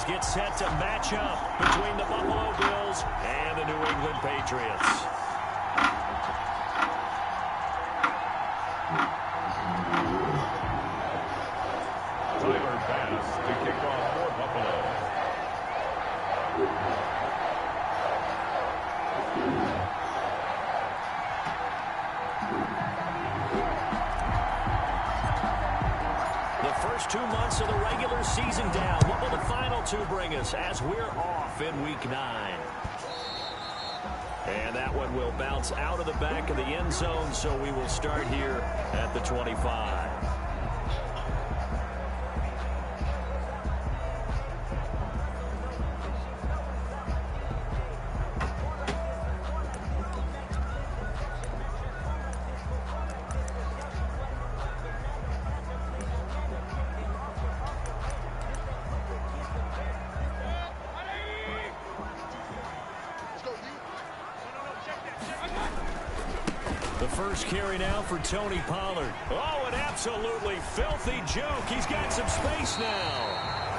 series get set to match up between the Buffalo Bills and the New England Patriots. Tyler Bass to kick off for Buffalo. The first 2 months of the regular season down. What will the final two bring us as we're off in Week 9? And that one will bounce out of the back of the end zone, so we will start here at the 25. First carry now for Tony Pollard. Oh, an absolutely filthy juke. He's got some space now.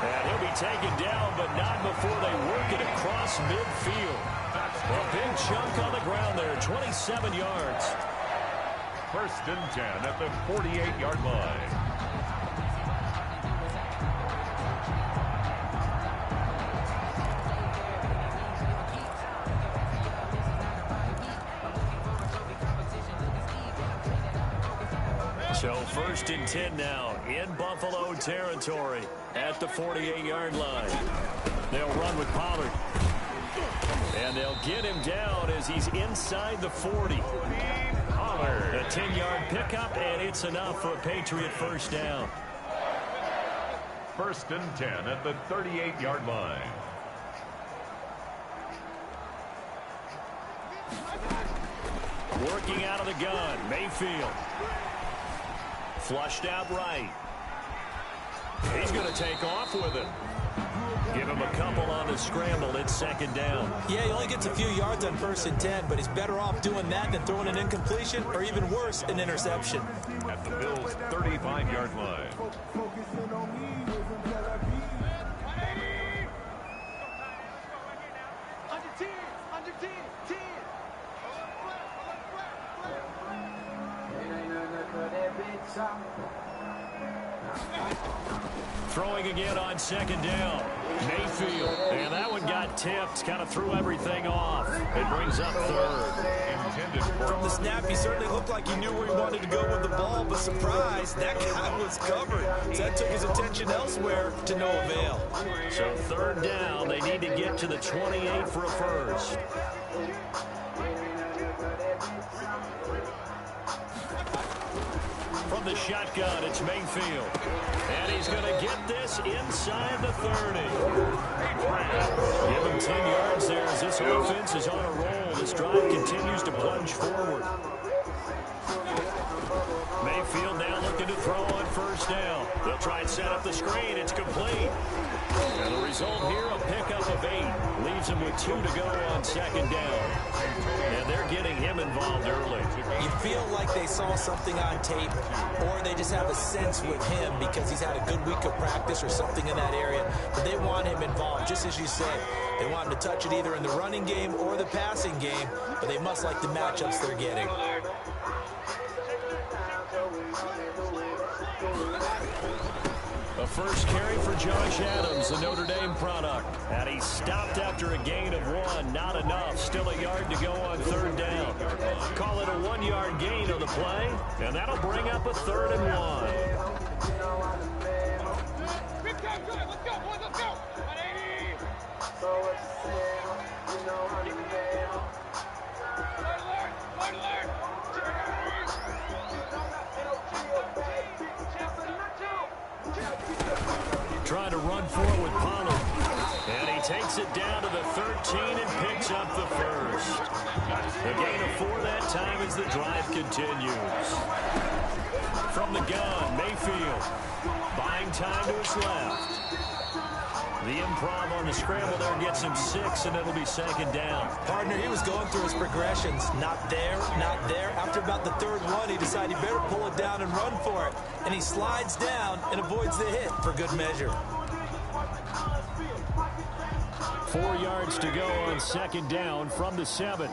And he'll be taken down, but not before they work it across midfield. A big chunk on the ground there, 27 yards. First and 10 at the 48-yard line. So first and 10 now in Buffalo territory at the 48-yard line. They'll run with Pollard. And they'll get him down as he's inside the 40. Pollard. A 10-yard pickup, and it's enough for a Patriot first down. First and 10 at the 38-yard line. Working out of the gun, Mayfield. Flushed out right. He's going to take off with it. Give him a couple on the scramble. It's second down. Yeah, he only gets a few yards on first and 10, but he's better off doing that than throwing an incompletion or even worse, an interception. At the Bills' 35-yard line. Throwing again on second down. Mayfield. And that one got tipped. Kind of threw everything off. It brings up third. From the snap, he certainly looked like he knew where he wanted to go with the ball, but surprise, that guy was covered. So that took his attention elsewhere to no avail. So third down. They need to get to the 28 for a first. From the shotgun, it's Mayfield. And he's going to get this inside the 30. Give him 10 yards there as this offense is on a roll. This drive continues to plunge forward. Mayfield now looking to throw on first down. They'll try and set up the screen. It's complete. And the result here, a pickup of 8. Leaves him with 2 to go on second down. And they're getting him involved early. You feel like they saw something on tape, or they just have a sense with him because he's had a good week of practice or something in that area. But they want him involved, just as you said. They want him to touch it either in the running game or the passing game, but they must like the matchups they're getting. A first carry for Josh Adams, the Notre Dame product. And he stopped after a gain of 1. Not enough. Still a yard to go on third down. Call it a 1-yard gain on the play. And that'll bring up a 3rd and 1. Let's go, boys, let's go. 180. Trying to run forward with Pollard. And he takes it down to the 13 and picks up the first. A gain of 4 that time as the drive continues. From the gun, Mayfield. Buying time to his left. The improv on the scramble there gets him 6, and it'll be second down. Partner, he was going through his progressions. Not there, not there. After about the 3rd one, he decided he better pull it down and run for it. And he slides down and avoids the hit for good measure. 4 yards to go on second down from the 7.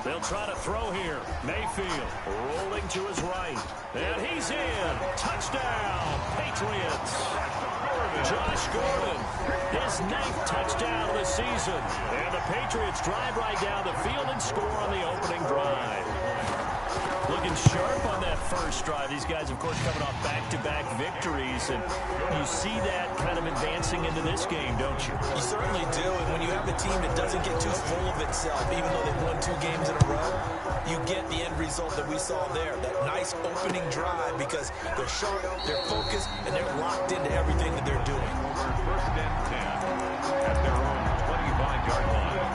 They'll try to throw here. Mayfield rolling to his right. And he's in. Touchdown, Patriots. Josh Gordon, his 9th touchdown of the season. And the Patriots drive right down the field and score on the opening drive. Looking sharp on that first drive. These guys, of course, coming off back-to-back victories. And you see that kind of advancing into this game, don't you? You certainly do. And when you have a team that doesn't get too full of itself, even though they've won 2 games in a row, you get the end result that we saw there. That nice opening drive because they're sharp, they're focused, and they're locked into everything that they're doing. First and 10 at their own 25-yard line.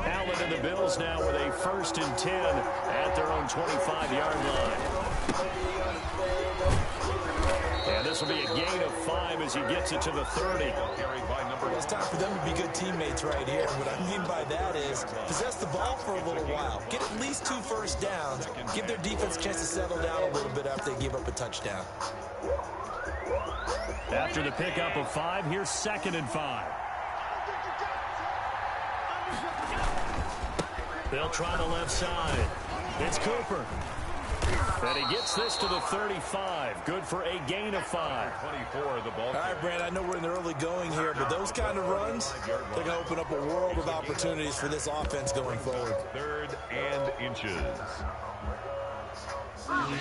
Allen and the Bills now with a 1st and 10 at their own 25-yard line. And this will be a gain of 5 as he gets it to the 30. It's time for them to be good teammates right here. What I mean by that is possess the ball for a little while. Get at least 2 first downs. Give their defense a chance to settle down a little bit after they give up a touchdown. After the pickup of 5, here's 2nd and 5. They'll try the left side. It's Cooper. And he gets this to the 35. Good for a gain of 5. 24 the ball. All right, Brand, I know we're in the early going here, but those kind of runs, they're going to open up a world of opportunities for this offense going forward. 3rd and inches. On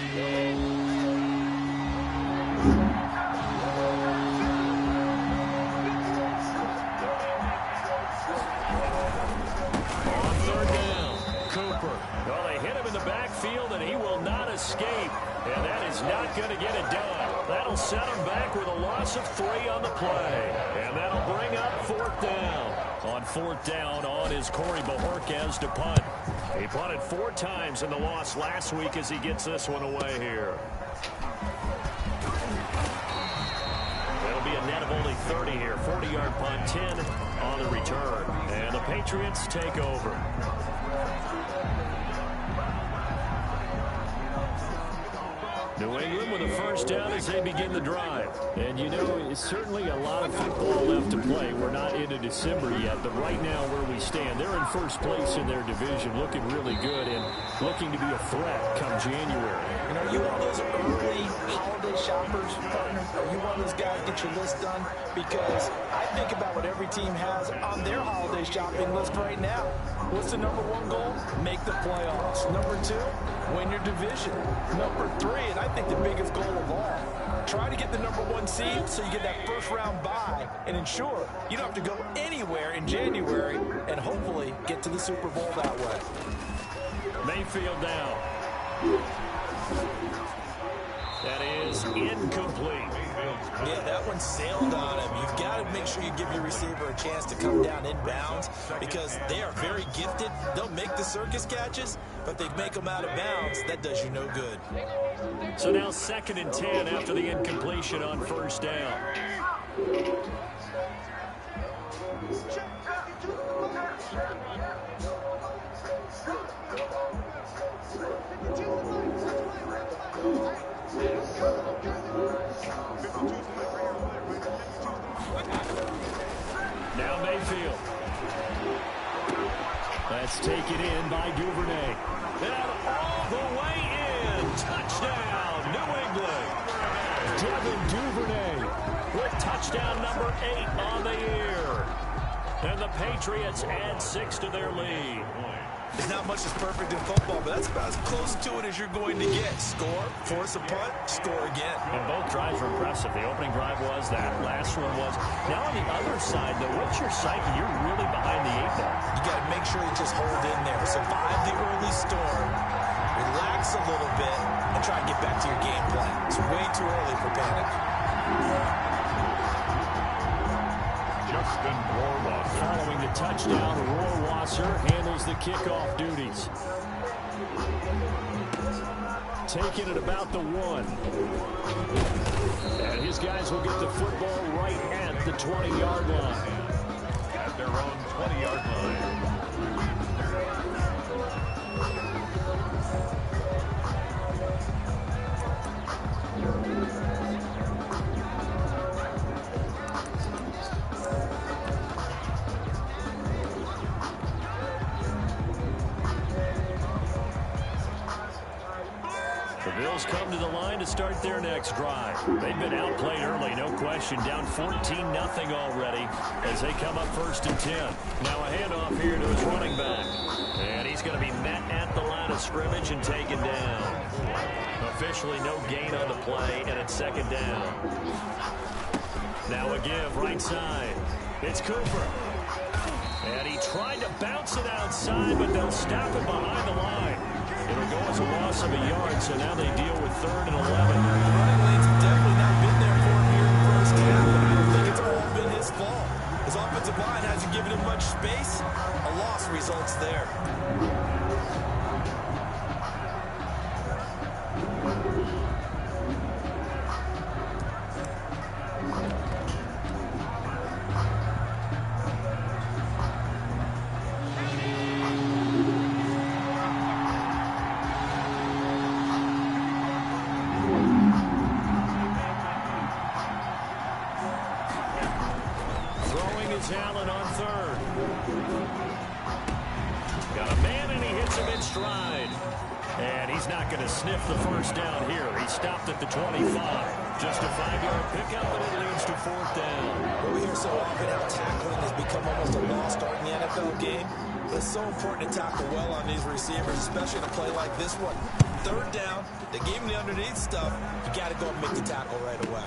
3rd down, Cooper. Well, they hit him in the backfield, and he will not escape. And that is not going to get it done. That'll set him back with a loss of 3 on the play. And that'll bring up 4th down. On 4th down, on is Corey Bojorquez to punt. He punted 4 times in the loss last week as he gets this one away here. It'll be a net of only 30 here. 40-yard punt, 10 on the return. And the Patriots take over. New England with a 1st down as they begin the drive. And, you know, it's certainly a lot of football left to play. We're not into December yet, but right now where we stand, they're in 1st place in their division, looking really good and looking to be a threat come January. And are you one of those early holiday shoppers, partner? Are you one of those guys get your list done? Because I think about what every team has on their holiday shopping list right now. What's the number 1 goal? Make the playoffs. Number 2, win your division. Number 3, and I think the biggest goal of all, try to get the number 1 seed so you get that 1st round bye and ensure you don't have to go anywhere in January and hopefully get to the Super Bowl that way. Mayfield down. That is incomplete. Yeah, that one sailed on him. You've got to make sure you give your receiver a chance to come down inbounds because they are very gifted. They'll make the circus catches, but they make them out of bounds. That does you no good. So now 2nd and 10 after the incompletion on 1st down. Now Mayfield. That's taken in by Duvernay. And all the way in. Touchdown, New England. Devin Duvernay with touchdown number 8 on the year. And the Patriots add 6 to their lead. There's not much that's perfect in football, but that's about as close to it as you're going to get. Score, force a punt, score again. And both drives were impressive. The opening drive was, that last one was. Now on the other side, though, what's your psyche? You're really behind the 8 ball. You got to make sure you just hold in there. Survive the early storm, relax a little bit, and try and get back to your game plan. It's way too early for panic. Justin Rohrwasser. Following the touchdown, Rohrwasser handles the kickoff duties. taken at about the 1. And his guys will get the football right at the 20-yard line. At their own 20-yard line. The Bills come to the line to start their next drive. They've been outplayed early, no question. Down 14-0 already as they come up 1st and 10. Now a handoff here to his running back. And he's going to be met at the line of scrimmage and taken down. Officially no gain on the play, and it's 2nd down. Now a give right side. It's Cooper. And he tried to bounce it outside, but they'll stop it behind the line. It'll go as a loss of a yard, so now they deal with 3rd and 11. Running lanes have definitely not been there for him here in the first half, and I don't think it's all been his fault. His offensive line hasn't given him much space. A loss results there. Allen on 3rd. Got a man, and he hits him in stride. And he's not going to sniff the first down here. He stopped at the 25. Just a 5-yard pickup, and it leads to 4th down. Well, we hear so often how tackling has become almost a lost art in the NFL game. But it's so important to tackle well on these receivers, especially in a play like this one. 3rd down, they gave him the underneath stuff. You got to go and make the tackle right away.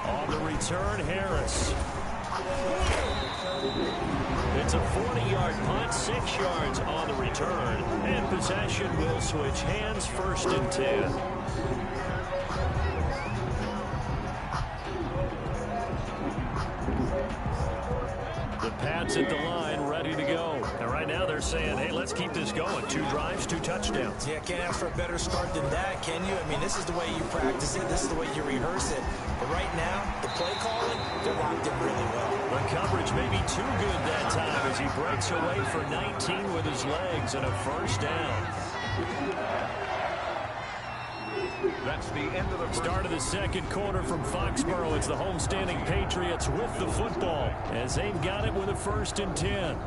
On the return, Harris. It's a 40-yard punt, 6 yards on the return, and possession will switch hands, 1st and 10. The Pats at the line, ready to go. And right now they're saying, hey, let's keep this going. 2 drives, 2 touchdowns. Yeah, can't ask for a better start than that, can you? I mean, this is the way you practice it. This is the way you rehearse it. But right now, the play calling, they're locked in really well. The coverage may be too good that time as he breaks away for 19 with his legs and a 1st down. That's the end of the start of the 2nd quarter from Foxborough. It's the homestanding Patriots with the football as they've got it with a 1st and 10.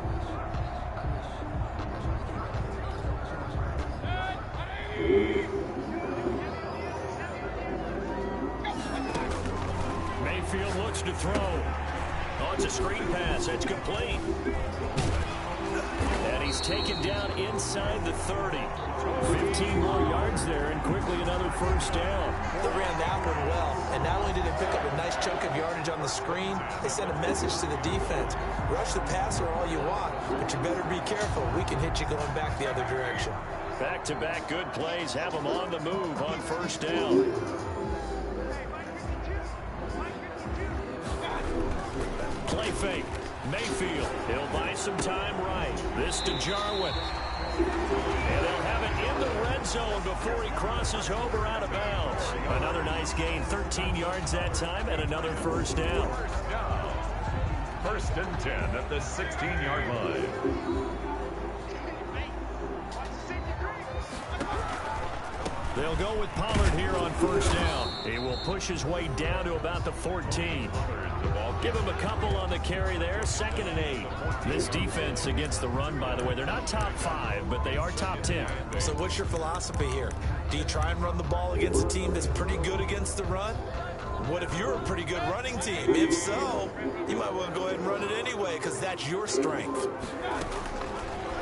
Mayfield looks to throw. Oh, it's a screen pass. It's complete. And he's taken down inside the 30. 15 more yards there, and quickly another 1st down. They ran that one well, and not only did they pick up a nice chunk of yardage on the screen, they sent a message to the defense. Rush the passer all you want, but you better be careful. We can hit you going back the other direction. Back-to-back good plays have them on the move on 1st down. Play fake. Mayfield. He'll buy some time right. This to Jarwin. And they'll have it in the red zone before he crosses over out of bounds. Another nice gain. 13 yards that time and another 1st down. 1st and 10 at the 16-yard line. They'll go with Pollard here on 1st down. He will push his way down to about the 14. Give him a couple on the carry there. 2nd and 8. This defense against the run, by the way, they're not top 5, but they are top 10. So what's your philosophy here? Do you try and run the ball against a team that's pretty good against the run? What if you're a pretty good running team? If so, you might want to go ahead and run it anyway because that's your strength.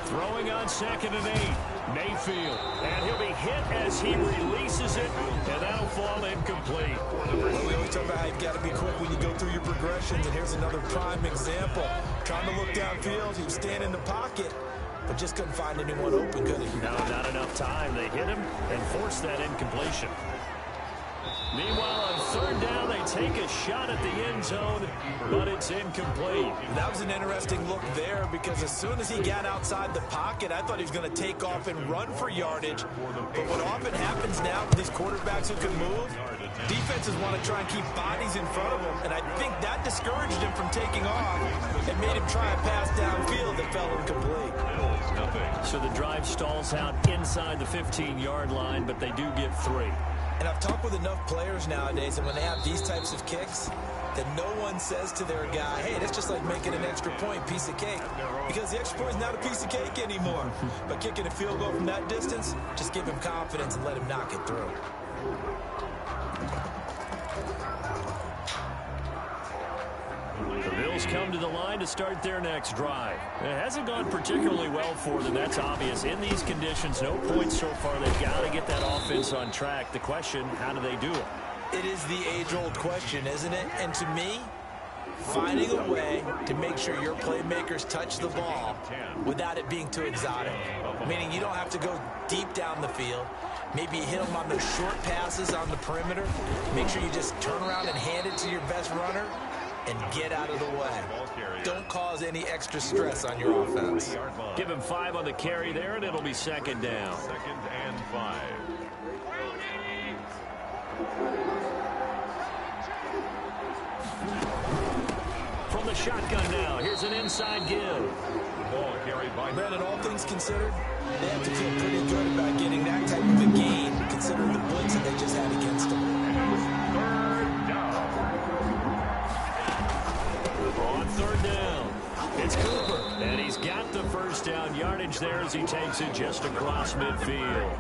Throwing on 2nd and 8. Mayfield. And he'll be hit as he releases it, and that'll fall incomplete. Well, we always talk about how you've got to be quick when you go through your progressions, and here's another prime example. Trying to look downfield, he was standing in the pocket, but just couldn't find anyone open, could he? No, not enough time. They hit him and forced that incompletion. Meanwhile, on third down, they take a shot at the end zone, but it's incomplete. That was an interesting look there because as soon as he got outside the pocket, I thought he was going to take off and run for yardage. But what often happens now with these quarterbacks who can move, defenses want to try and keep bodies in front of them, and I think that discouraged him from taking off and made him try a pass downfield that fell incomplete. So the drive stalls out inside the 15-yard line, but they do get 3. And I've talked with enough players nowadays, and when they have these types of kicks, that no one says to their guy, hey, that's just like making an extra point, piece of cake. Because the extra point is not a piece of cake anymore. But kicking a field goal from that distance, just give him confidence and let him knock it through. The Bills come to the line to start their next drive. It hasn't gone particularly well for them, that's obvious. In these conditions, no points so far. They've got to get that offense on track. The question, how do they do it? It is the age-old question, isn't it? And to me, finding a way to make sure your playmakers touch the ball without it being too exotic. Meaning you don't have to go deep down the field. Maybe you hit them on those short passes on the perimeter. Make sure you just turn around and hand it to your best runner and get out of the way. Don't cause any extra stress on your offense. Give him 5 on the carry there, and it'll be second down. 2nd and 5. From the shotgun now, here's an inside give. Ball carried by Brandon, all things considered, they have to feel pretty good about getting that type of a gain, considering the blitz that they just had against them. 3rd down. On 3rd down, it's Cooper, and he's got the first down yardage there as he takes it just across midfield.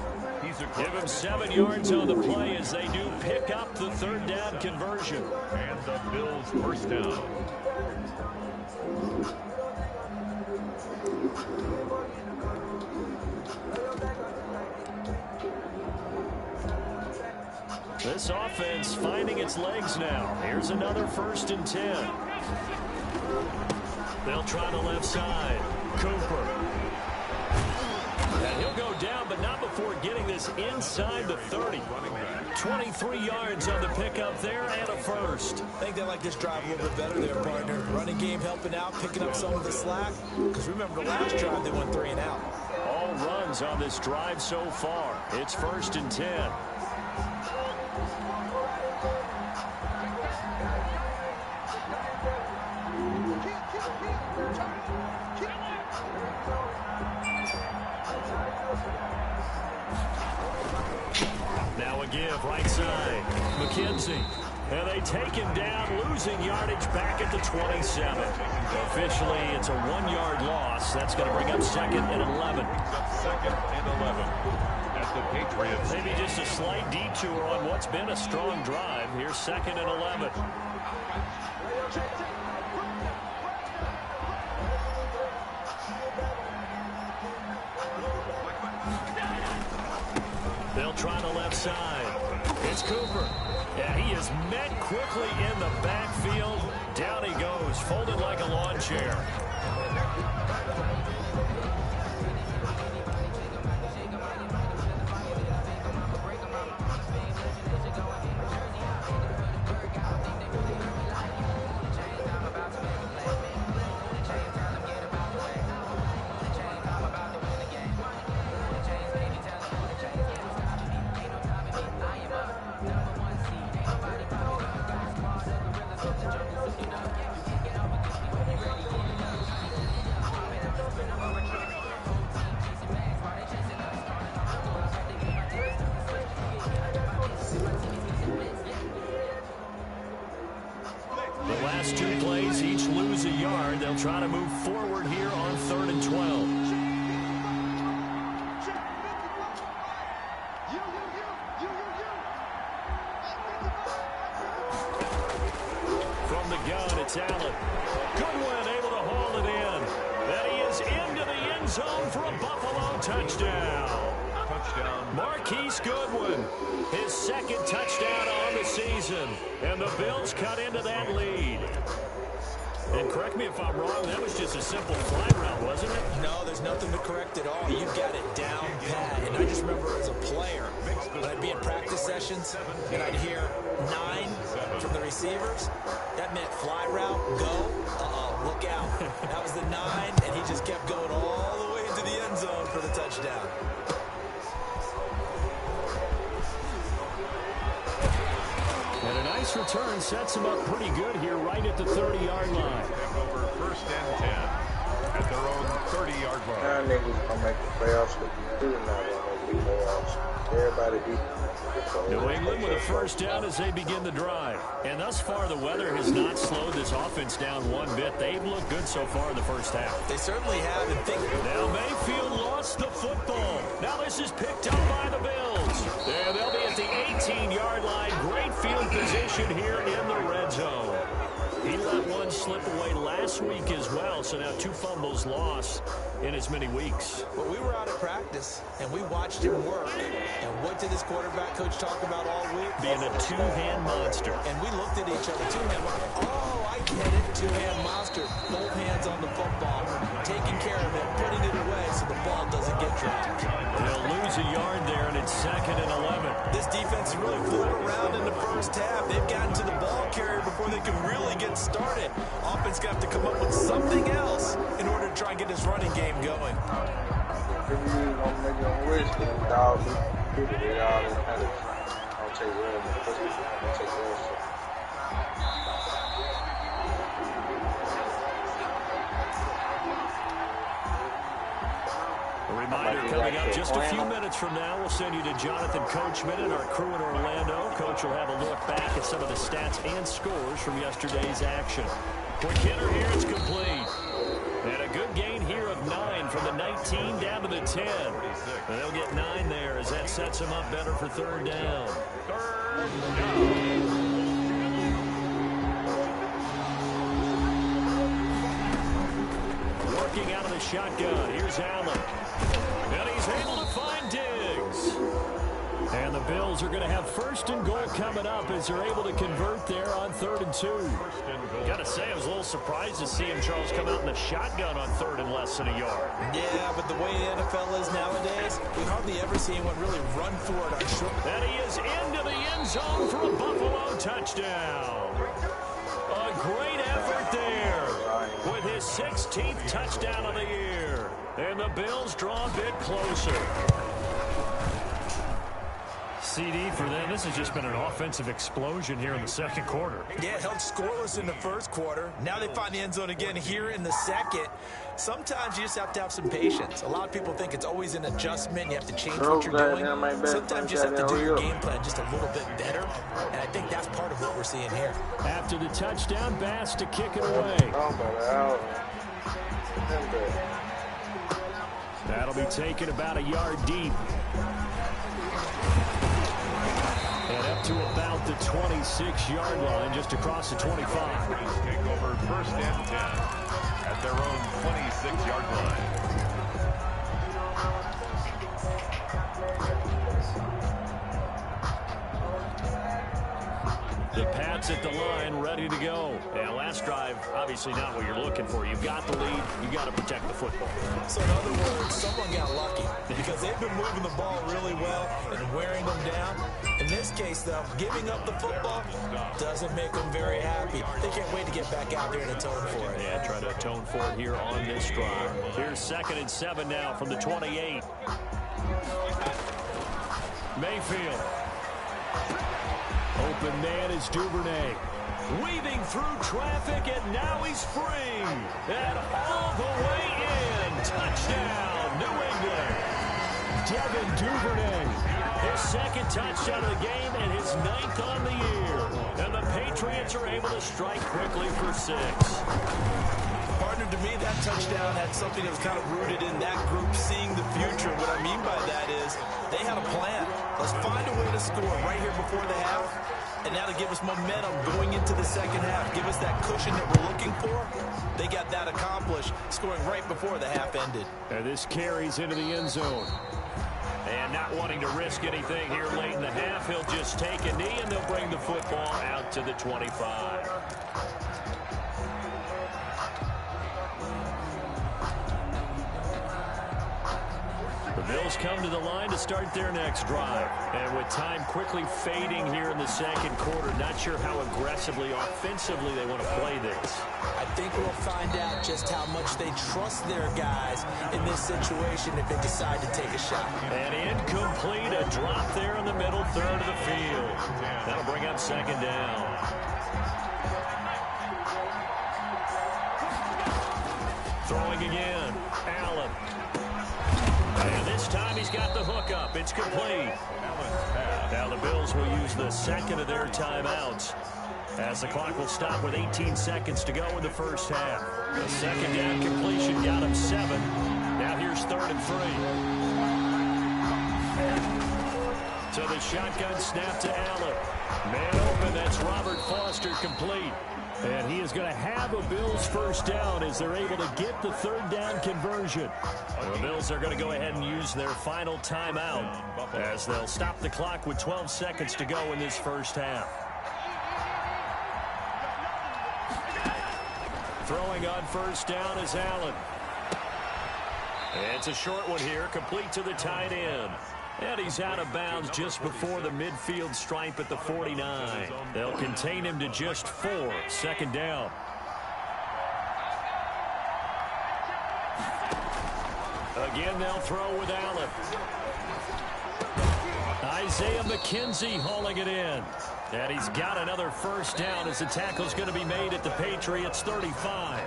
Give him 7 yards on the play as they do pick up the 3rd down conversion. And the Bills first down. This offense finding its legs now. Here's another 1st and 10. They'll try the left side. Cooper. And he'll go down, but not before getting this inside the 30. 23 yards on the pickup there and a first. I think they like this drive a little bit better there, partner. Running game helping out, picking up some of the slack. Because remember, the last drive they went 3 and out. All runs on this drive so far. It's 1st and 10. Now a give, right side. McKenzie. And they take him down, losing yardage back at the 27. Officially, it's a 1-yard loss. That's going to bring up 2nd and 11. 2nd and 11. At the Patriots. Maybe just a slight detour on what's been a strong drive. Here's 2nd and 11. They'll try the left side. It's Cooper. Yeah, he is met quickly in the backfield. Down he goes, folded like a lawn chair. Last 2 plays, each lose a yard. They'll try to move forward here on 3rd and 12. From the gun, it's Allen. Goodwin able to haul it in. And he is into the end zone for a Buffalo touchdown. Marquise Goodwin, his 2nd touchdown on the season. And the Bills cut into that lead. And correct me if I'm wrong, that was just a simple fly route, wasn't it? No, there's nothing to correct at all. You got it down pat. And I just remember as a player, when I'd be in practice session, formations, and I'd hear 9 from the receivers. That meant fly route, go, look out. That was the 9, and he just kept going all the way into the end zone for the touchdown. And a nice return sets him up pretty good here right at the 30-yard line. Take over 1st and 10 at their own 30-yard line. Now niggas gonna make the playoffs because you do not want to be playoffs. Everybody beat New England with a first down as they begin the drive. And thus far, the weather has not slowed this offense down one bit. They've looked good so far in the first half. They certainly have. And now Mayfield lost the football. Now this is picked up by the Bills. And they'll be at the 18-yard line. Great field position here in the red zone. He let one slip away last week as well, so now 2 fumbles lost in as many weeks. Well, we were out of practice, and we watched him work. And what did this quarterback coach talk about all week? Being a 2-hand monster. And we looked at each other, 2-hand monster. Oh, I get it, 2-hand monster. Both hands on the football, taking care of it, putting it away so the ball doesn't get dropped. They'll lose a yard there, and it's 2nd and 11. This defense is really flew around in the first half. They've gotten to the ball carrier before they can really get started. Offense going to have to come up with something else in order to try and get this running game going. If you want to make your wish, then dog, people, they all kind of don't take well, don't take well. A reminder coming up just a few minutes from now, we'll send you to Jonathan Coachman and our crew in Orlando. Coach will have a look back at some of the stats and scores from yesterday's action. Quick hitter here, it's complete. And a good gain here of 9 from the 19 down to the 10. And they'll get 9 there as that sets them up better for 3rd down. 3rd down. Working out of the shotgun. Here's Allen. And he's able to find Diggs. And the Bills are going to have 1st and goal coming up as they're able to convert there on 3rd and 2. Got to say, I was a little surprised to see him, Charles, come out in the shotgun on 3rd and less than a yard. Yeah, but the way the NFL is nowadays, we hardly ever see anyone really run for it on short. And he is into the end zone for a Buffalo touchdown. A great effort there with his 16th touchdown of the year. And the Bills draw a bit closer. CD for them. This has just been an offensive explosion here in the 2nd quarter. Yeah, it held scoreless in the 1st quarter. Now they find the end zone again here in the 2nd. Sometimes you just have to have some patience. A lot of people think it's always an adjustment. You have to change what you're doing. Sometimes you just have to do your game plan just a little bit better. And I think that's part of what we're seeing here. After the touchdown, Bass to kick it away. That'll be taken about a yard deep. And up to about the 26-yard line, just across the 25. Take over 1st and 10 at their own 26-yard line. The Pats at the line, ready to go. Yeah, last drive, obviously not what you're looking for. You've got the lead. You've got to protect the football. So in other words, someone got lucky because they've been moving the ball really well and wearing them down. In this case, though, giving up the football doesn't make them very happy. They can't wait to get back out there and atone for it. Yeah, try to atone for it here on this drive. Here's 2nd and 7 now from the 28. Mayfield. Open man is Duvernay. Weaving through traffic, and now he's free. And all the way in. Touchdown, New England. Devin Duvernay. His 2nd touchdown of the game and his 9th on the year. And the Patriots are able to strike quickly for 6. Partner, to me, that touchdown had something that was kind of rooted in that group seeing the future. What I mean by that is they had a plan. Let's find a way to score right here before the half. And now to give us momentum going into the 2nd half. Give us that cushion that we're looking for. They got that accomplished, scoring right before the half ended. And this carries into the end zone. And not wanting to risk anything here late in the half, he'll just take a knee and they'll bring the football out to the 25. The Bills come to the line to start their next drive. And with time quickly fading here in the second quarter, not sure how aggressively, offensively they want to play this. I think we'll find out just how much they trust their guys in this situation if they decide to take a shot. And incomplete, a drop there in the middle third of the field. That'll bring up second down. Throwing again, Allen. And this time he's got the hook up. It's complete. Now the Bills will use the second of their timeouts as the clock will stop with 18 seconds to go in the first half. The second down completion got him 7. Now here's 3rd and 3. So the shotgun snap to Allen. Man open, that's Robert Foster complete. And he is going to have a Bills first down as they're able to get the 3rd down conversion. The Bills are going to go ahead and use their final timeout as they'll stop the clock with 12 seconds to go in this first half. Throwing on first down is Allen. It's a short one here, complete to the tight end. And he's out of bounds just before the midfield stripe at the 49. They'll contain him to just 4. Second down. Again, they'll throw with Allen. Isaiah McKenzie hauling it in. And he's got another first down as the tackle's going to be made at the Patriots 35.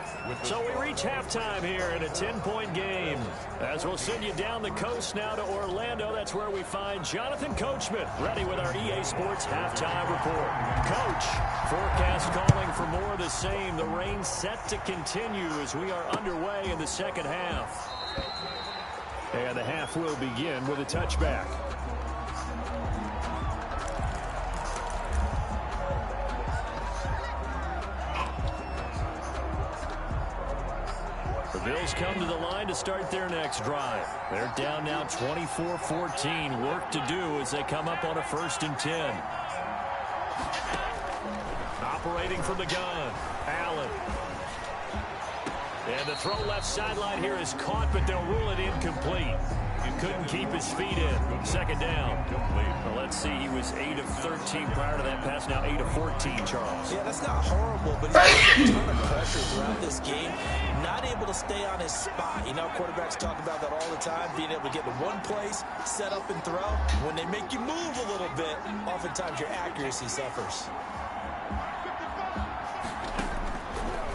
So we reach halftime here in a 10-point game. As we'll send you down the coast now to Orlando, that's where we find Jonathan Coachman ready with our EA Sports halftime report. Coach, forecast calling for more of the same. The rain set to continue as we are underway in the second half. And the half will begin with a touchback. The Bills come to the line to start their next drive. They're down now 24-14. Work to do as they come up on a 1st and 10. Operating from the gun, Allen. And the throw left sideline here is caught, but they'll rule it incomplete. He couldn't keep his feet in. Second down. Well, let's see, he was 8 of 13 prior to that pass, now 8 of 14, Charles. Yeah, that's not horrible, but he's under a ton of pressure throughout this game. Not able to stay on his spot. You know, quarterbacks talk about that all the time, being able to get to one place, set up and throw. When they make you move a little bit, oftentimes your accuracy suffers.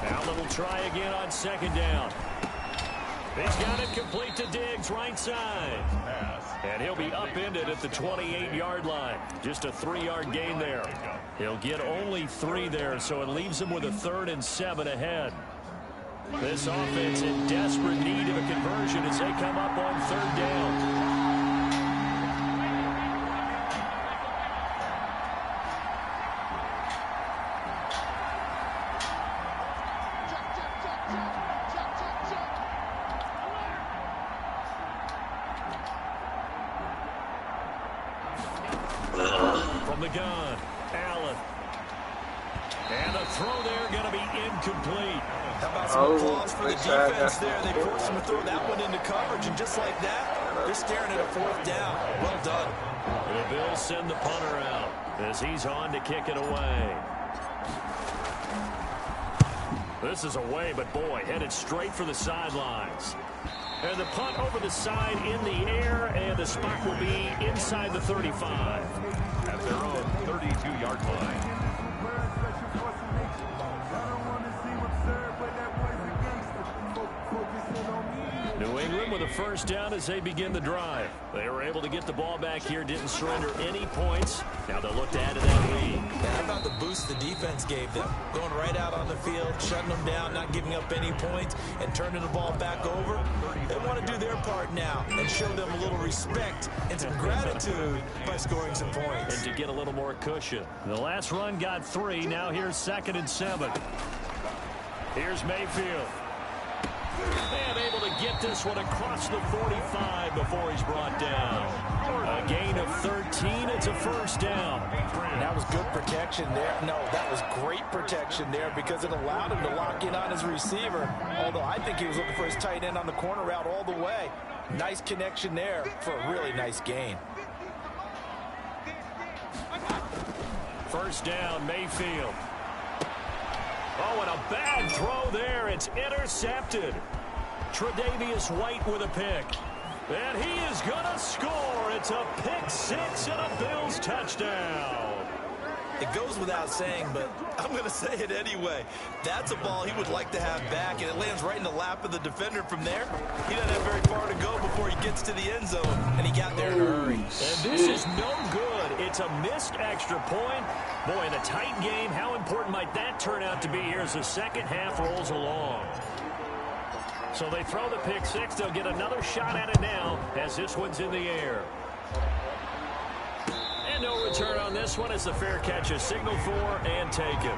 Allen will try again on second down. He's got it complete to Diggs, right side. And he'll be upended at the 28-yard line. Just a 3-yard gain there. He'll get only 3 there, so it leaves him with a 3rd and 7 ahead. This offense in desperate need of a conversion as they come up on 3rd down. From the gun, Allen. And a throw there going to be incomplete. How about some applause for the defense there? They forced him to throw that one into coverage, and just like that, they're staring at a 4th down. Well done. The Bills send the punter out as he's on to kick it away. This is away, but boy, headed straight for the sidelines. And the punt over the side in the air, and the spot will be inside the 35. At their own 32-yard line. New England with a first down as they begin the drive. They were able to get the ball back here, didn't surrender any points. Now they'll look to add to that lead. How about the boost the defense gave them? Going right out on the field, shutting them down, not giving up any points, and turning the ball back over. They want to do their part now and show them a little respect and some gratitude by scoring some points. And to get a little more cushion. The last run got 3. Now here's 2nd and 7. Here's Mayfield. And able to get this one across the 45 before he's brought down. A gain of 13. It's a first down. That was good protection there. No, that was great protection there because it allowed him to lock in on his receiver. Although I think he was looking for his tight end on the corner route all the way. Nice connection there for a really nice gain. First down, Mayfield. Oh, and a bad throw there. It's intercepted. Tre'Davious White with a pick. And he is going to score. It's a pick six and a Bills touchdown. It goes without saying, but I'm going to say it anyway. That's a ball he would like to have back, and it lands right in the lap of the defender from there. He doesn't have very far to go before he gets to the end zone, and he got there in a hurry. And this is no good. It's a missed extra point. Boy, in a tight game, how important might that turn out to be here as the second half rolls along? So they throw the pick six. They'll get another shot at it now as this one's in the air. And no return on this one as the fair catch is signaled for and taken.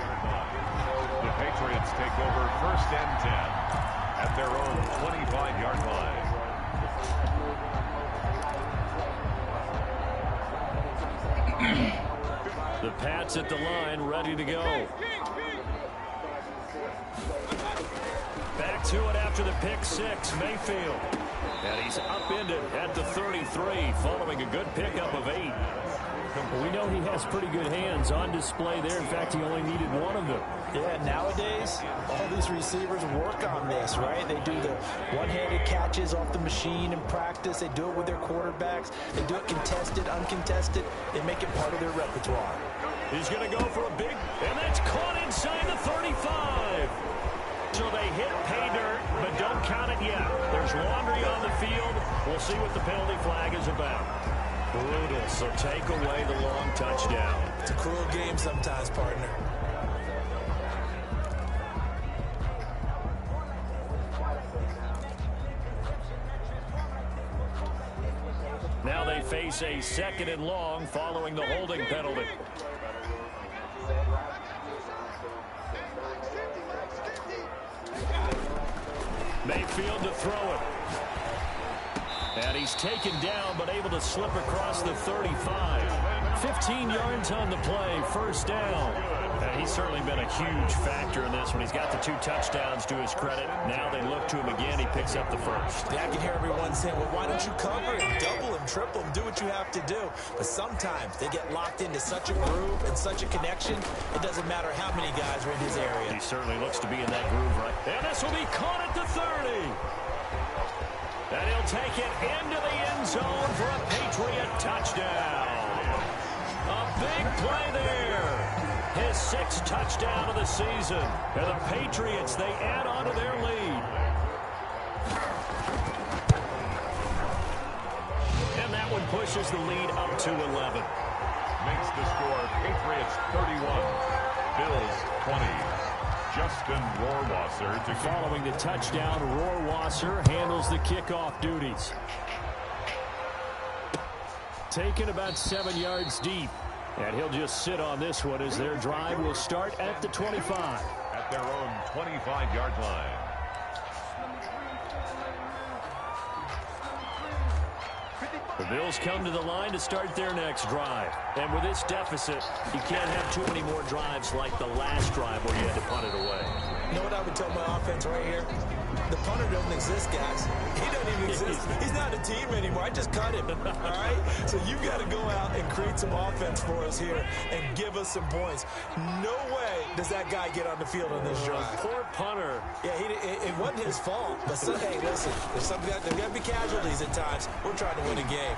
The Patriots take over first and 10 at their own 25-yard line. The Pats at the line, ready to go. Back to it after the pick six, Mayfield. And he's upended at the 33 following a good pickup of 8. We know he has pretty good hands on display there. In fact, he only needed one of them. Yeah, nowadays, all these receivers work on this, right? They do the one-handed catches off the machine in practice. They do it with their quarterbacks. They do it contested, uncontested. They make it part of their repertoire. He's going to go for a big, and that's caught inside the 35. So they hit pay dirt, but don't count it yet. There's laundry on the field. We'll see what the penalty flag is about. Brutal, so take away the long touchdown. It's a cruel game sometimes, partner. Now they face a second and long following the holding penalty. Mayfield to throw it. And he's taken down, but able to slip across the 35. 15 yards on the play, first down. And he's certainly been a huge factor in this one. He's got the 2 touchdowns to his credit. Now they look to him again. He picks up the first. Yeah, I can hear everyone saying, well, why don't you cover him, double him, triple him, do what you have to do. But sometimes they get locked into such a groove and such a connection, it doesn't matter how many guys are in his area. He certainly looks to be in that groove, right? And this will be caught at the 30. And he'll take it into the end zone for a Patriot touchdown. A big play there. His 6th touchdown of the season. And the Patriots, they add on to their lead. And that one pushes the lead up to 11. Makes the score Patriots 31, Bills 20. Justin Rohrwasser to Following the touchdown, Rohrwasser handles the kickoff duties. Taken about 7 yards deep. And he'll just sit on this one as their drive will start at the 25. at their own 25-yard line. The Bills come to the line to start their next drive. And with this deficit, you can't have too many more drives like the last drive where you had to punt it away. You know what I would tell my offense right here? The punter doesn't exist, guys. He doesn't even exist. He's not a team anymore. I just cut him, all right? So you got to go out and create some offense for us here and give us some points. No way does that guy get on the field on this drive. Poor punter. Yeah, it wasn't his fault. But, hey, listen, there's got to be casualties at times. We're trying to win a game.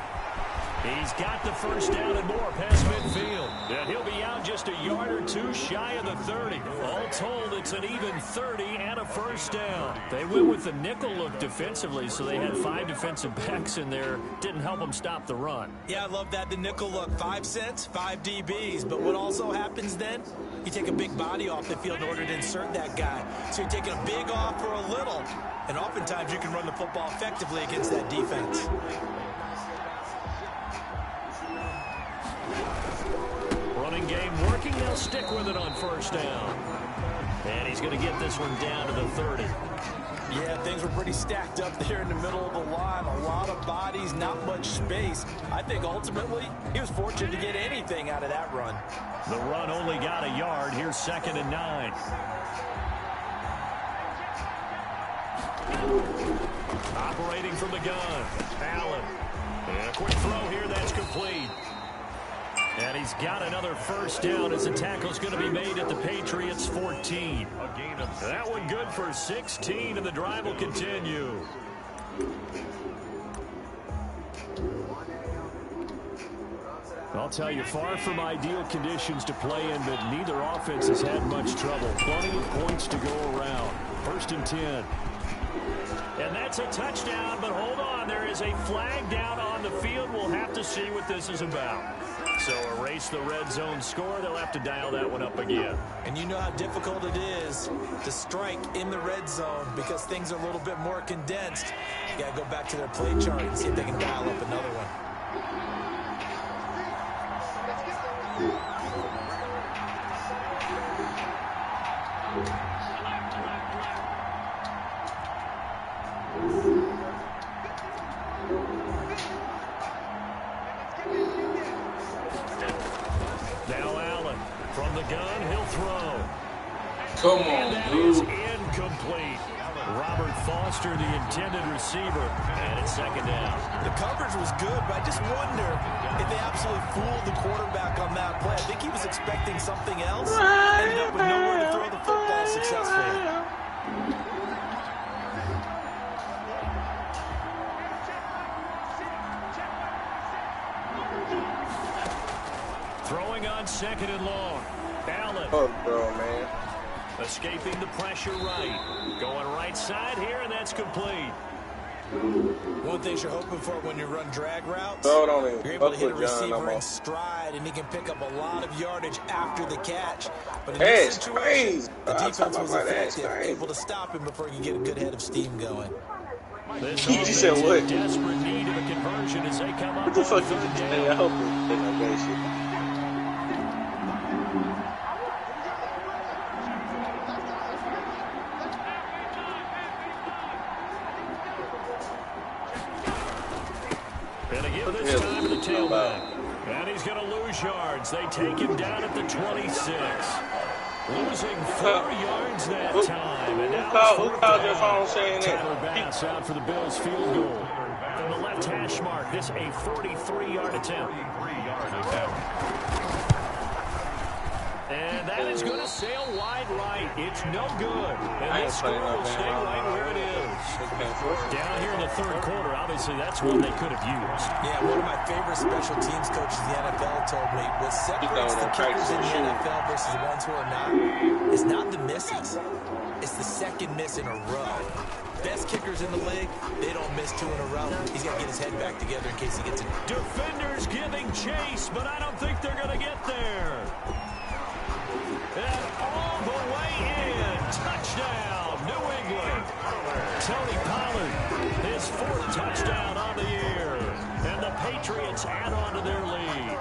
He's got the first down and more past midfield. And he'll be out just a yard or two shy of the 30. All told, it's an even 30 and a first down. They went with the nickel look defensively, so they had 5 defensive backs in there. Didn't help them stop the run. Yeah, I love that. The nickel look, 5 cents, 5 DBs. But what also happens then? You take a big body off the field in order to insert that guy. So you're taking a big off for a little. And oftentimes you can run the football effectively against that defense. Running game working. They'll stick with it on first down. And he's going to get this one down to the 30. Yeah, things were pretty stacked up there in the middle of the line. A lot of bodies, not much space. I think ultimately he was fortunate to get anything out of that run. The run only got a yard. Here's 2nd and 9. Operating from the gun, Allen. And a quick throw here, that's complete. And he's got another first down as the tackle's going to be made at the Patriots' 14. That one good for 16, and the drive will continue. I'll tell you, far from ideal conditions to play in, but neither offense has had much trouble. Plenty of points to go around. 1st and 10. And that's a touchdown, but hold on. There is a flag down on the field. We'll have to see what this is about. So erase the red zone score. They'll have to dial that one up again. And you know how difficult it is to strike in the red zone because things are a little bit more condensed. You got to go back to their play chart and see if they can dial up another one. Now Allen from the gun, he'll throw. Come And on, that is dude. incomplete. Robert Foster, the intended receiver, and it's 2nd down. The coverage was good, but I just wonder if they absolutely fooled the quarterback on that play. I think he was expecting something else. Ended up with nowhere to throw the football successfully. Throwing on 2nd and long. Allen. Oh, bro, man. Escaping the pressure right. Going right side here, and that's complete. One thing you're hoping for when you run drag routes, Bro, don't even you're able to hit a fuck with John no receiver more. in stride, and he can pick up a lot of yardage after the catch. But in Hey, this it's situation, crazy. the I'm defense talking was about that. It's effective, crazy. able to stop him before he could get a good head of steam going. This He offense said what? in desperate need of a conversion as they come up What the on fuck you 3rd just down. say? I hope you did no gay shit. And they give What the this hell time is to the he talking about? tailback. And he's going to lose yards. They take him down at the 26. Losing 4 yards that time. And now it's Who 4th called your down. phone saying Tyler that? Bass out for the Bills field goal. From the left hash mark, this a 43-yard attempt. And that is going to sail wide right. It's no good. And this score will stay right where it is. Down here in the 3rd quarter, obviously that's one they could have used. Yeah, one of my favorite special teams coaches in the NFL told me what separates the kickers in the NFL versus the ones who are not is not the misses. It's the second miss in a row. Best kickers in the league, they don't miss 2 in a row. He's got to get his head back together in case he gets it. Defenders giving chase, but I don't think they're going to get there. And all the way in. Touchdown, New England. Tony Pollard, his 4th touchdown on the year. And the Patriots add on to their lead.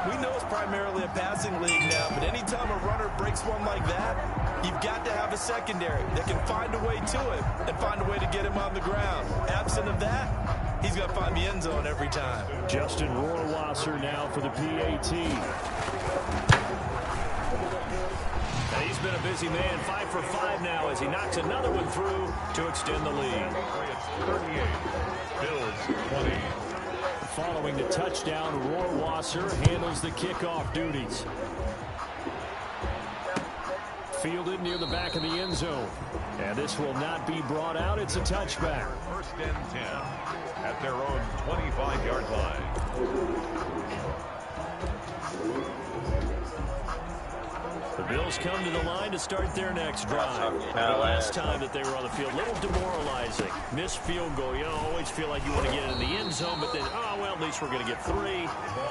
We know it's primarily a passing league now, but anytime a runner breaks one like that, you've got to have a secondary that can find a way to him and find a way to get him on the ground. Absent of that, he's got to find the end zone every time. Justin Rohrwasser now for the PAT. And he's been a busy man, 5 for 5 now as he knocks another one through to extend the lead. 38, Bills 20. Following the touchdown, Rohrwasser handles the kickoff duties. Fielded near the back of the end zone. And this will not be brought out. It's a touchback. 1st and 10 at their own 25-yard line. The Bills come to the line to start their next drive. The last time that they were on the field, a little demoralizing. Missed field goal. You always feel like you want to get in the end zone, but then, oh, well, at least we're going to get 3.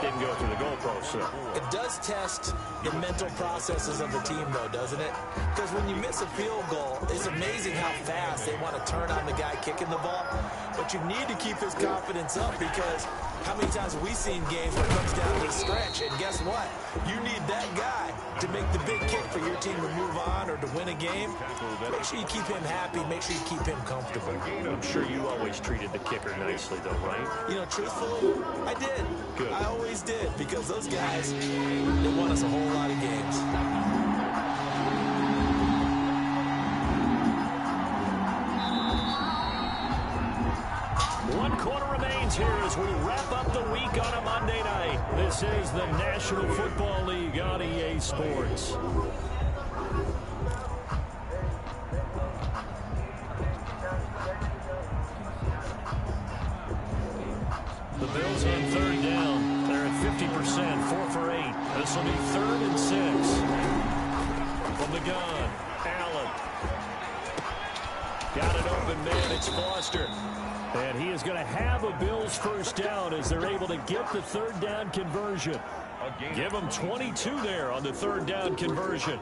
Didn't go through the goalpost. So. It does test the mental processes of the team, though, doesn't it? Because when you miss a field goal, it's amazing how fast they want to turn on the guy kicking the ball. But you need to keep his confidence up because how many times have we seen games where it comes down to the stretch, and guess what? You need that guy to make the big kick for your team to move on or to win a game. Make sure you keep him happy. Make sure you keep him comfortable. I'm sure you always treated the kicker nicely, though, right? You know, truthfully, I did. Good. I always did because those guys, they won us a whole lot of games. here as we wrap up the week on a Monday night. This is the National Football League on EA Sports. The Bills on third down. They're at 50%, 4 for 8. This will be 3rd and 6. From the gun, Allen. Got an open man, it's Foster. And he is going to have a Bills first down as they're able to get the 3rd down conversion. Give them 22 there on the 3rd down conversion.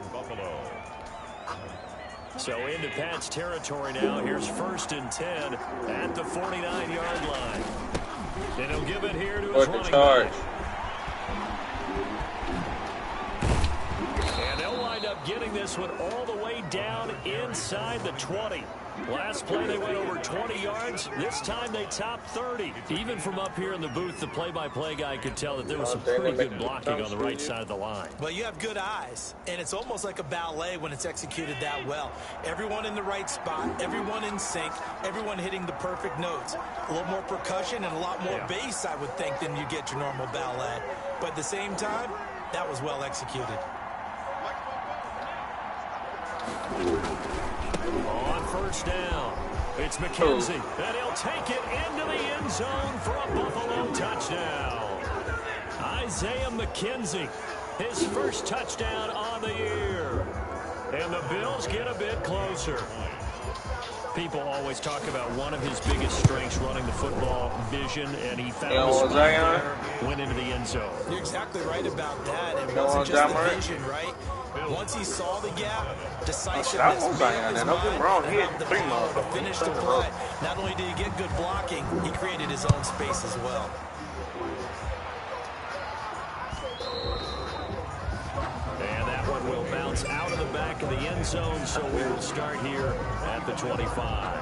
So into Pat's territory now. Here's 1st and 10 at the 49-yard line. And he'll give it here to his running back. And they'll wind up getting this one all the way down inside the 20. Last play they went over 20 yards. This time they topped 30. Even from up here in the booth, the play-by-play guy could tell that there was some pretty good blocking on the right side of the line. Well, you have good eyes, and it's almost like a ballet when it's executed that well. Everyone in the right spot, everyone in sync, everyone hitting the perfect notes. A little more percussion and a lot more bass, I would think, than you get your normal ballet. But at the same time, that was well executed. On first down, it's McKenzie, and he'll take it into the end zone for a Buffalo touchdown. Isaiah McKenzie, his first touchdown on the year. And the Bills get a bit closer. People always talk about one of his biggest strengths running the football, vision, and he found a spot there, went into the end zone. You're exactly right about that. It wasn't just the vision, right? Once he saw the gap, decisiveness, to finish the play. Not only did he get good blocking, he created his own space as well. And that one will bounce out of the back of the end zone, so we will start here at the 25.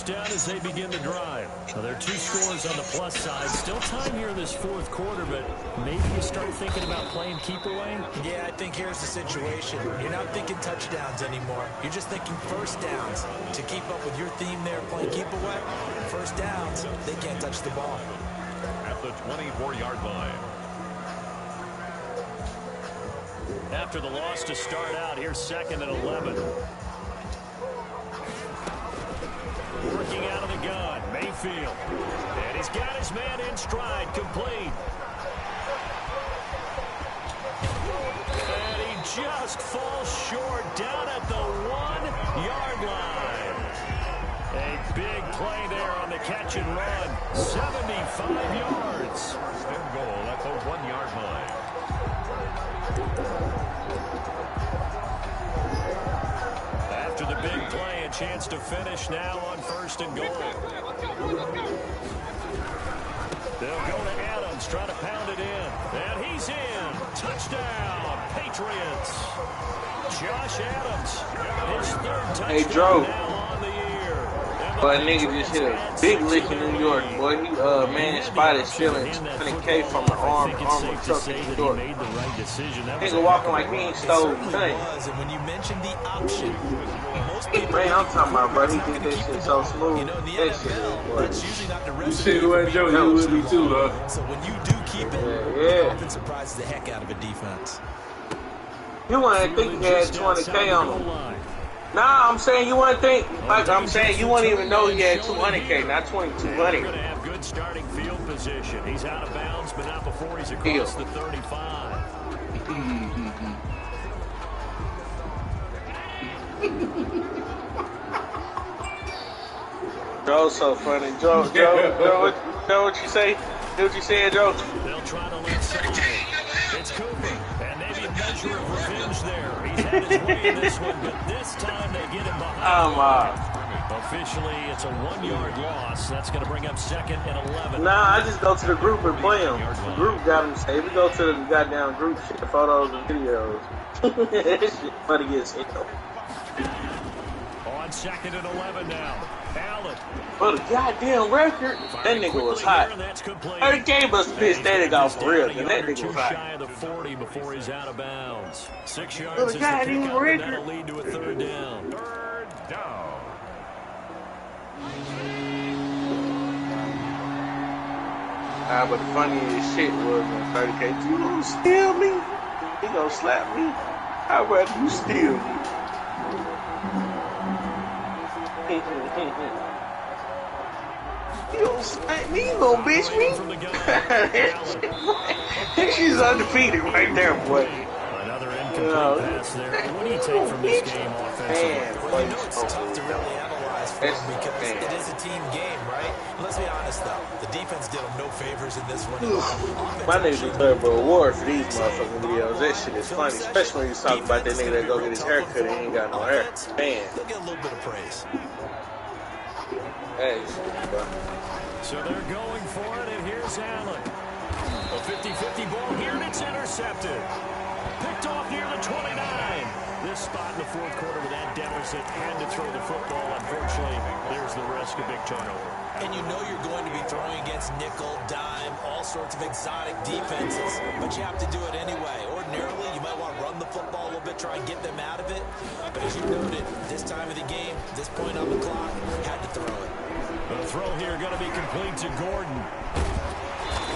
Down as they begin the drive. Well, there are 2 scores on the plus side. Still time here in this 4th quarter, but maybe you start thinking about playing keep away? Yeah, I think here's the situation. You're not thinking touchdowns anymore. You're just thinking first downs. To keep up with your theme there, playing keep away, first downs, they can't touch the ball. At the 24-yard line. After the loss to start out, here's 2nd and 11. Working out of the gun, Mayfield. And he's got his man in stride, complete. And he just falls short down at the 1-yard line. A big play there on the catch and run. 75 yards. First and goal at the 1-yard line. After the big play, a chance to finish now on 1st and goal. They'll go to Adams, try to pound it in. And he's in. Touchdown, Patriots. Josh Adams, his 3rd touchdown now on the year. But a nigga just hit a big lick in New York, boy. He man spotted stealing 20K from the armored truck in New York. Nigga walking like he ain't stole nothing. And when you mentioned the option, most people, man, I'm talking about, bro. He did that shit so smooth. You know, in the NFL, that's usually not the recipe. You see what Joe you with me too, huh? So when you do keep it, it often surprises the heck out of a defense. You wouldn't think he had 20K on him. Nah, I'm saying you wouldn't think. Like I'm saying, you wouldn't even know he had 200K, not 2,200. Going to have good starting field position. He's out of bounds, but not before he's across the 35. Joe's so funny. Joe, what you say? What you said, Joe? They'll try to left side. It's Cooper, and maybe a measure of revenge there. He's had his way in this one, but this time they get him behind. Officially, it's a 1-yard loss. That's going to bring up 2nd and 11. Nah, I just go to the group and play him. The group got him saved. We go to the goddamn group shit, photos and videos. This shit funny as hell. On on 2nd and 11 now. Allen. For the goddamn record, that nigga was hot. Every game must piss that nigga off for real, and that nigga was hot. Shy of the 40 before he's out of bounds. 6 yards For is the the pickup, and record. that'll lead to a 3rd down. 3rd down. But the funniest shit was on 30K. You gonna steal me? He gonna slap me? I'd rather you steal me. You gonna slap me? You gonna bitch me? She's undefeated right there, boy. Another incomplete pass there. What do you take from this game offensively? Well, you know it's tough to really analyze for them because it is a team game, right? Let's be honest, though. The defense did them no favors in this one. My niggas deserve an award for these motherfucking videos. That shit is funny, especially when you talk about that nigga that go get his hair cut and he ain't got no hair. Man. They'll get a little bit of praise. Hey, so they're going for it, and here's Allen. A 50-50 ball here, and it's intercepted. Picked off near the 29. This spot in the 4th quarter with that deficit, had to throw the football. Unfortunately, there's the risk of big turnover. And you know you're going to be throwing against nickel, dime, all sorts of exotic defenses, but you have to do it anyway. Ordinarily, you might want to run the football a little bit, try and get them out of it. But as you noted, this time of the game, this point on the clock, had to throw it. The throw here going to be complete to Gordon.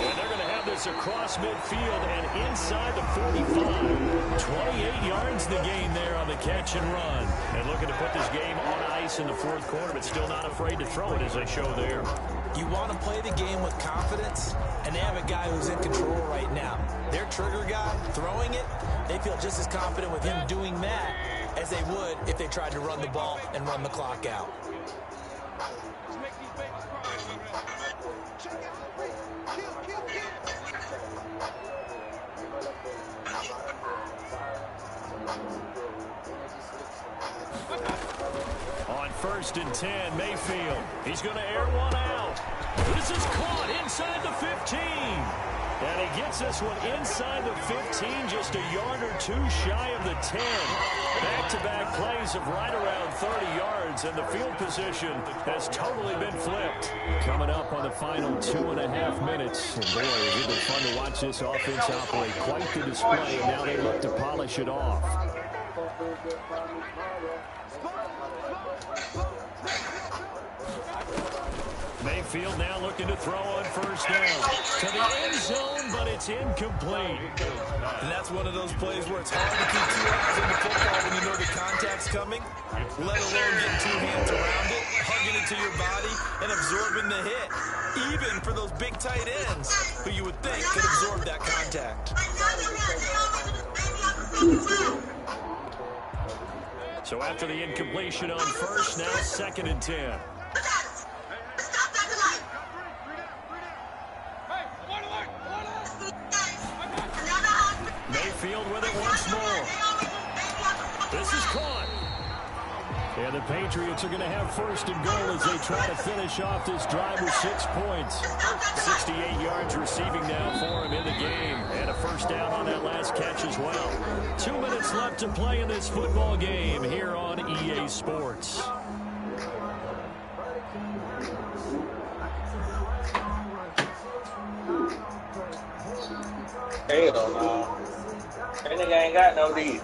And they're going to have this across midfield and inside the 45. 28 yards the gain there on the catch and run. And looking to put this game on ice in the 4th quarter, but still not afraid to throw it as they show there. You want to play the game with confidence, and they have a guy who's in control right now. Their trigger guy, throwing it, they feel just as confident with him doing that as they would if they tried to run the ball and run the clock out. On 1st and 10, Mayfield. He's going to air one out. This is caught inside the 15. And he gets this one inside the 15, just a yard or two shy of the 10. Back-to-back plays of right around 30 yards, and the field position has totally been flipped. Coming up on the final 2.5 minutes. And boy, it's been fun to watch this offense operate. Quite the display, and now they look to polish it off. Mayfield now looking to throw on 1st down. To the end zone, but it's incomplete. And that's one of those plays where it's hard to keep 2 eyes on the football when you know the contact's coming, let alone getting 2 hands around it, hugging it to your body, and absorbing the hit. Even for those big tight ends who you would think could absorb that contact. So after the incompletion on 1st, now 2nd and 10. Mayfield with it once more. This is caught. And the Patriots are going to have 1st and goal as they try to finish off this drive with 6 points. 68 yards receiving now for him in the game. And a 1st down on that last catch as well. 2 minutes left to play in this football game here on EA Sports. hell no. That nigga ain't got no D.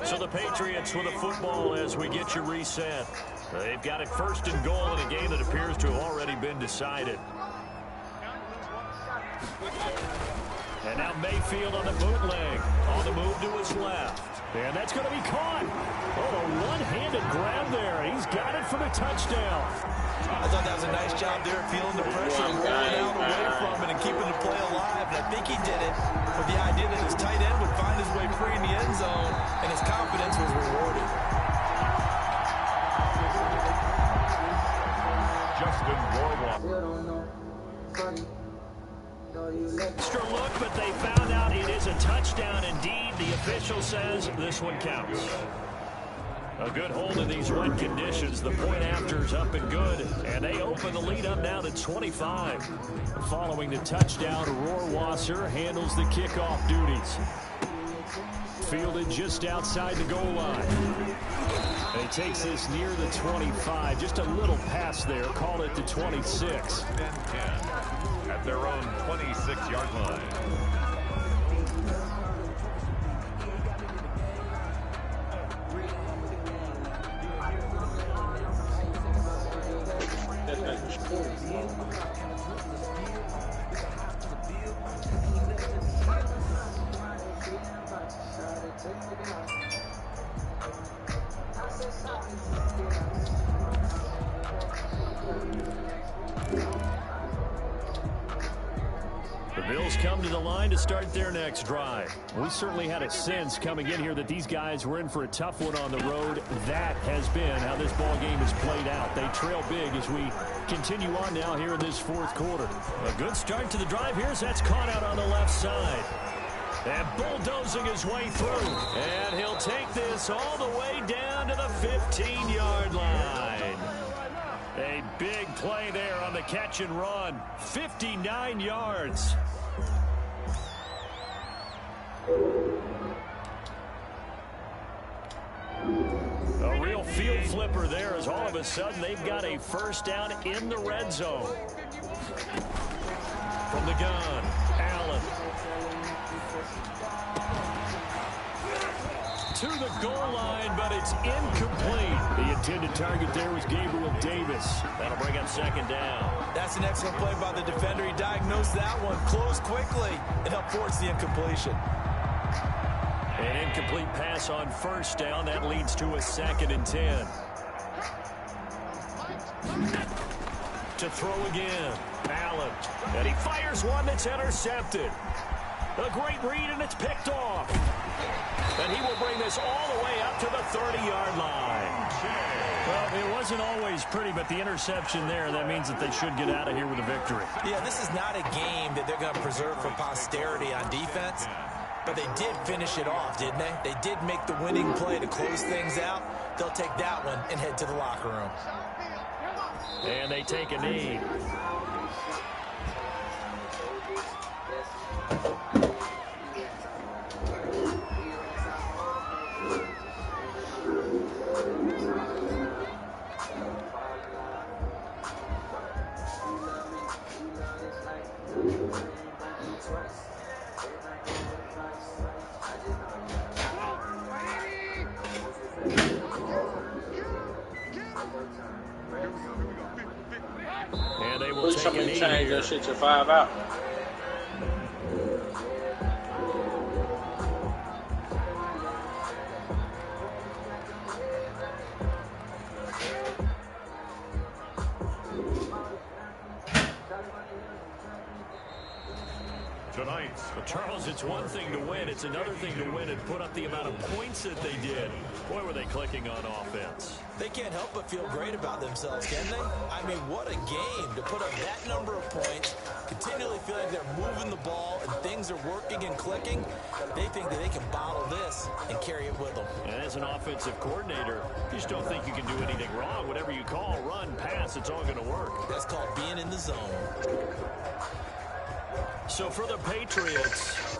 So the Patriots with a football as we get you reset. They've got it 1st and goal in a game that appears to have already been decided. And now Mayfield on the bootleg. On the move to his left. And that's going to be caught. Oh, a one-handed grab there. He's got it for the touchdown. I thought that was a nice job there, feeling the pressure, rolling out away from it and keeping the play alive. And I think he did it with the idea that his tight end would find his way free in the end zone, and his confidence was rewarded. Justin Warlock. Extra look, but they found out it is a touchdown indeed. The official says this one counts. A good hold in these wet conditions. The point after is up and good. And they open the lead up now to 25. Following the touchdown, Rohrwasser handles the kickoff duties. Fielded just outside the goal line. And he takes this near the 25. Just a little pass there. Call it the 26. 10-10 at their own 26-yard line. The Bills come to the line to start their next drive. We certainly had a sense coming in here that these guys were in for a tough one on the road. That has been how this ball game has played out. They trail big as we continue on now here in this fourth quarter. A good start to the drive here as that's caught out on the left side. And bulldozing his way through. And he'll take this all the way down to the 15-yard line. A big play there on the catch and run. 59 yards. A real field flipper there as all of a sudden they've got a first down in the red zone. From the gun, Allen. To the goal line, but it's incomplete. The intended target there was Gabriel Davis. That'll bring up second down. That's an excellent play by the defender. He diagnosed that one, closed quickly, and helped force the incompletion. An incomplete pass on first down. That leads to a 2nd and 10. To throw again, Allen. And he fires one that's intercepted. A great read, and it's picked off. And he will bring this all the way up to the 30-yard line. Well, it wasn't always pretty, but the interception there, that means that they should get out of here with a victory. Yeah, this is not a game that they're going to preserve for posterity on defense, but they did finish it off, didn't they? They did make the winning play to close things out. They'll take that one and head to the locker room. And they take a knee. And they will take a knee. Change that shit to 5 out. Tonight, Charles, it's one thing to win. It's another thing to win and put up the amount of points that they did. Boy, were they clicking on offense. They can't help but feel great about themselves, can they? I mean, what a game to put up that number of points, continually feel like they're moving the ball and things are working and clicking. They think that they can bottle this and carry it with them. And as an offensive coordinator, you just don't think you can do anything wrong. Whatever you call, run, pass, it's all going to work. That's called being in the zone. So for the Patriots,